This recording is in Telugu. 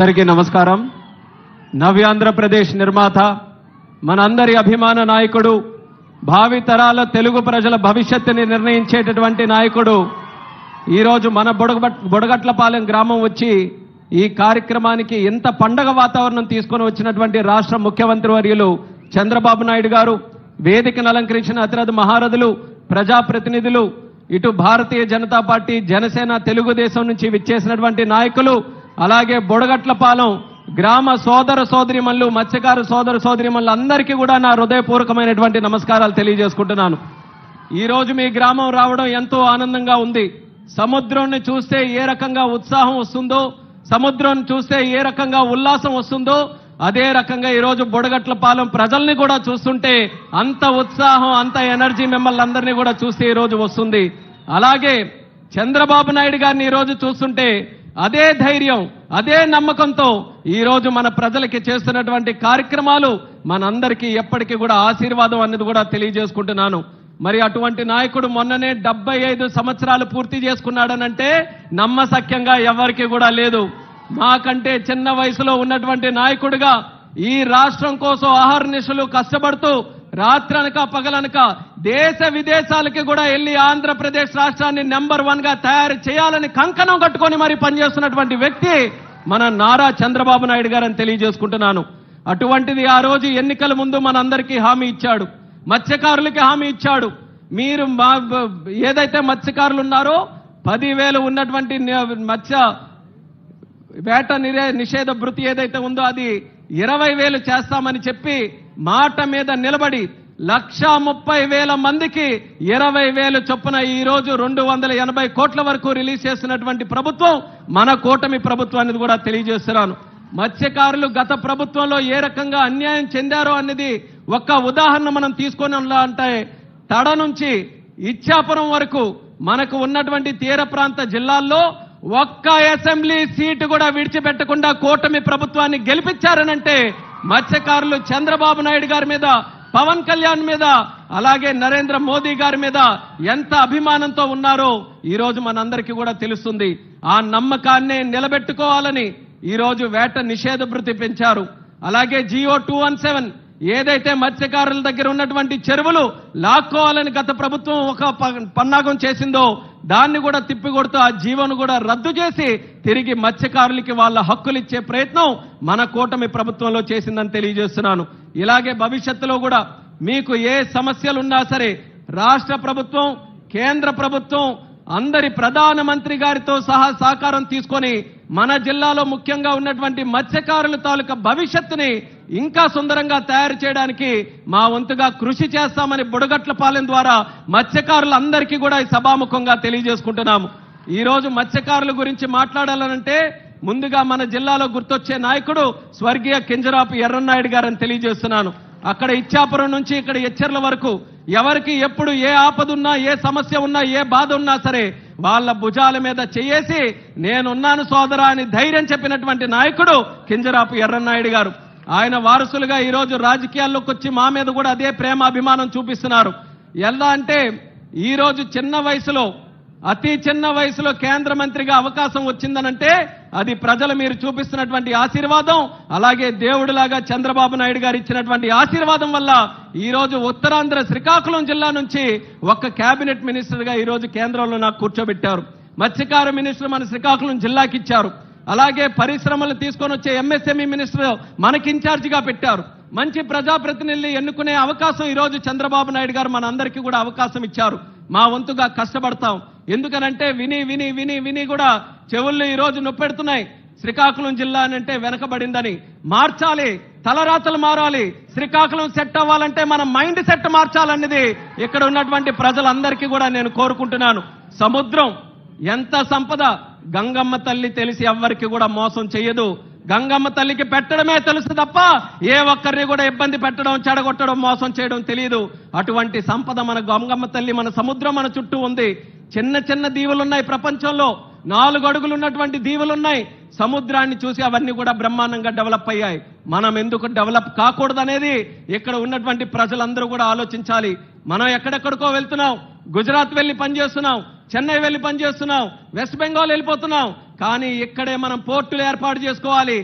అందరికీ నమస్కారం. నవ్యాంధ్రప్రదేశ్ నిర్మాత, మనందరి అభిమాన నాయకుడు, భావితరాల తెలుగు ప్రజల భవిష్యత్తుని నిర్ణయించేటటువంటి నాయకుడు ఈరోజు మన బుడగట్లపాలెం గ్రామం వచ్చి ఈ కార్యక్రమానికి ఎంత పండగ వాతావరణం తీసుకొని వచ్చినటువంటి రాష్ట్ర ముఖ్యమంత్రి వర్యులు చంద్రబాబు నాయుడు గారు, వేదికను అలంకరించిన అతిరథ మహారథులు, ప్రజాప్రతినిధులు, ఇటు భారతీయ జనతా పార్టీ, జనసేన, తెలుగుదేశం నుంచి విచ్చేసినటువంటి నాయకులు, అలాగే బుడగట్లపాలెం గ్రామ సోదర సోదరిమల్లు, మత్స్యకారు సోదర సోదరిమల్లు అందరికీ కూడా నా హృదయపూర్వకమైనటువంటి నమస్కారాలు తెలియజేసుకుంటున్నాను. ఈరోజు మీ గ్రామం రావడం ఎంతో ఆనందంగా ఉంది. సముద్రాన్ని చూస్తే ఏ రకంగా ఉత్సాహం వస్తుందో, సముద్రం చూస్తే ఏ రకంగా ఉల్లాసం వస్తుందో, అదే రకంగా ఈరోజు బుడగట్లపాలెం ప్రజల్ని కూడా చూస్తుంటే అంత ఉత్సాహం, అంత ఎనర్జీ మిమ్మల్ని అందరినీ కూడా చూస్తే ఈరోజు వస్తుంది. అలాగే చంద్రబాబు నాయుడు గారిని ఈరోజు చూస్తుంటే అదే ధైర్యం, అదే నమ్మకంతో ఈరోజు మన ప్రజలకి చేస్తున్నటువంటి కార్యక్రమాలు మనందరికీ ఎప్పటికీ కూడా ఆశీర్వాదం అనేది కూడా తెలియజేసుకుంటున్నాను. మరి అటువంటి నాయకుడు మొన్ననే 75 సంవత్సరాలు పూర్తి చేసుకున్నాడనంటే నమ్మశక్యంగా ఎవరికి కూడా లేదు. మాకంటే చిన్న వయసులో ఉన్నటువంటి నాయకుడిగా ఈ రాష్ట్రం కోసం అహర్నిశలు కష్టపడుతూ రాత్రనక పగలనక దేశ విదేశాలకి కూడా వెళ్ళి ఆంధ్రప్రదేశ్ రాష్ట్రాన్ని నెంబర్ 1 గా తయారు చేయాలని కంకణం కట్టుకొని మరి పనిచేస్తున్నటువంటి వ్యక్తి మన నారా చంద్రబాబు నాయుడు గారని తెలియజేసుకుంటున్నాను. అటువంటిది ఆ రోజు ఎన్నికల ముందు మనందరికీ హామీ ఇచ్చాడు, మత్స్యకారులకి హామీ ఇచ్చాడు. మీరు ఏదైతే మత్స్యకారులు ఉన్నారో 10,000 ఉన్నటువంటి మత్స్య వేట నిషేధ భృతి ఏదైతే ఉందో అది 20,000 చేస్తామని చెప్పి మాట మీద నిలబడి 1,30,000 మందికి 20,000 చొప్పున ఈ రోజు 280 కోట్ల వరకు రిలీజ్ చేస్తున్నటువంటి ప్రభుత్వం మన కూటమి ప్రభుత్వం అనేది కూడా తెలియజేస్తున్నాను. మత్స్యకారులు గత ప్రభుత్వంలో ఏ రకంగా అన్యాయం చెందారో అనేది ఒక్క ఉదాహరణ మనం తీసుకొని అంటే తడ నుంచి ఇచ్చాపురం వరకు మనకు ఉన్నటువంటి తీర ప్రాంత జిల్లాల్లో ఒక్క అసెంబ్లీ సీటు కూడా విడిచిపెట్టకుండా కూటమి ప్రభుత్వాన్ని గెలిపించారనంటే మత్స్యకారులు చంద్రబాబు నాయుడు గారి మీద, పవన్ కళ్యాణ్ మీద, అలాగే నరేంద్ర మోదీ గారి మీద ఎంత అభిమానంతో ఉన్నారో ఈరోజు మనందరికీ కూడా తెలుస్తుంది. ఆ నమ్మకాన్ని నిలబెట్టుకోవాలని ఈరోజు వేట నిషేధ భృతి పెంచారు. అలాగే జియో 217 ఏదైతే మత్స్యకారుల దగ్గర ఉన్నటువంటి చెరువులు లాక్కోవాలని గత ప్రభుత్వం ఒక పన్నాగం చేసిందో దాన్ని కూడా తిప్పికొడుతూ ఆ జీవోను కూడా రద్దు చేసి తిరిగి మత్స్యకారులకి వాళ్ళ హక్కులు ఇచ్చే ప్రయత్నం మన కూటమి ప్రభుత్వంలో చేసిందని తెలియజేస్తున్నాను. ఇలాగే భవిష్యత్తులో కూడా మీకు ఏ సమస్యలున్నా సరే రాష్ట్ర ప్రభుత్వం, కేంద్ర ప్రభుత్వం అందరి ప్రధానమంత్రి గారితో సహా సహకారం తీసుకొని మన జిల్లాలో ముఖ్యంగా ఉన్నటువంటి మత్స్యకారుల తాలూకా భవిష్యత్తుని ఇంకా సుందరంగా తయారు చేయడానికి మా వంతుగా కృషి చేస్తామని బుడగట్లపాలెం ద్వారా మత్స్యకారులందరికీ కూడా ఈ సభాముఖంగా తెలియజేసుకుంటున్నాము. ఈ రోజు మత్స్యకారుల గురించి మాట్లాడాలనంటే ముందుగా మన జిల్లాలో గుర్తొచ్చే నాయకుడు స్వర్గీయ కింజరాపు ఎర్రన్నాయుడు గారని తెలియజేస్తున్నాను. అక్కడ ఇచ్చాపురం నుంచి ఇక్కడ ఎచ్చెర్ల వరకు ఎవరికి ఎప్పుడు ఏ ఆపదున్నా, ఏ సమస్య ఉన్నా, ఏ బాధ ఉన్నా సరే వాళ్ళ భుజాల మీద చేసి నేనున్నాను సోదరా అని ధైర్యం చెప్పినటువంటి నాయకుడు కింజరాపు ఎర్రన్నాయుడు గారు. ఆయన వారసులుగా ఈరోజు రాజకీయాల్లోకి వచ్చి మా మీద కూడా అదే ప్రేమ అభిమానం చూపిస్తున్నారు. ఎలా అంటే ఈరోజు చిన్న వయసులో, అతి చిన్న వయసులో కేంద్ర మంత్రిగా అవకాశం వచ్చిందనంటే అది ప్రజలు మీరు చూపిస్తున్నటువంటి ఆశీర్వాదం, అలాగే దేవుడిలాగా చంద్రబాబు నాయుడు గారు ఇచ్చినటువంటి ఆశీర్వాదం వల్ల ఈరోజు ఉత్తరాంధ్ర శ్రీకాకుళం జిల్లా నుంచి ఒక కేబినెట్ మినిస్టర్గా ఈరోజు కేంద్రంలో నాకు కూర్చోబెట్టారు. మత్స్యకార మినిస్టర్ మన శ్రీకాకుళం జిల్లాకి ఇచ్చారు. అలాగే పరిశ్రమలు తీసుకొని వచ్చే ఎంఎస్ఎంఈ మినిస్టర్ మనకి ఇన్ఛార్జిగా పెట్టారు. మంచి ప్రజాప్రతినిధులు ఎన్నుకునే అవకాశం ఈరోజు చంద్రబాబు నాయుడు గారు మన అందరికీ కూడా అవకాశం ఇచ్చారు. మా వంతుగా కష్టపడతాం. ఎందుకనంటే విని విని విని విని కూడా చెవుళ్ళు ఈరోజు నొప్పెడుతున్నాయి. శ్రీకాకుళం జిల్లా అంటే వెనకబడిందని మార్చాలి, తలరాతలు మారాలి. శ్రీకాకుళం సెట్ అవ్వాలంటే మన మైండ్ సెట్ మార్చాలన్నది ఇక్కడ ఉన్నటువంటి ప్రజలందరికీ కూడా నేను కోరుకుంటున్నాను. సముద్రం ఎంత సంపద, గంగమ్మ తల్లి తెలిసి ఎవ్వరికి కూడా మోసం చేయదు. గంగమ్మ తల్లికి పెట్టడమే తెలుసు తప్ప ఏ ఒక్కరిని కూడా ఇబ్బంది పెట్టడం, చెడగొట్టడం, మోసం చేయడం తెలియదు. అటువంటి సంపద మన గంగమ్మ తల్లి, మన సముద్రం మన చుట్టూ ఉంది. చిన్న చిన్న దీవులున్నాయి ప్రపంచంలో, 4 అడుగులు ఉన్నటువంటి దీవులున్నాయి. సముద్రాన్ని చూసి అవన్నీ కూడా బ్రహ్మాండంగా డెవలప్ అయ్యాయి. మనం ఎందుకు డెవలప్ కాకూడదనేది ఇక్కడ ఉన్నటువంటి ప్రజలందరూ కూడా ఆలోచించాలి. మనం ఎక్కడెక్కడికో వెళ్తున్నాం, గుజరాత్ వెళ్ళి పనిచేస్తున్నాం, చెన్నై వెళ్ళి పనిచేస్తున్నాం, వెస్ట్ బెంగాల్ వెళ్ళిపోతున్నాం. కానీ ఇక్కడే మనం పోర్టులు ఏర్పాటు చేసుకోవాలి.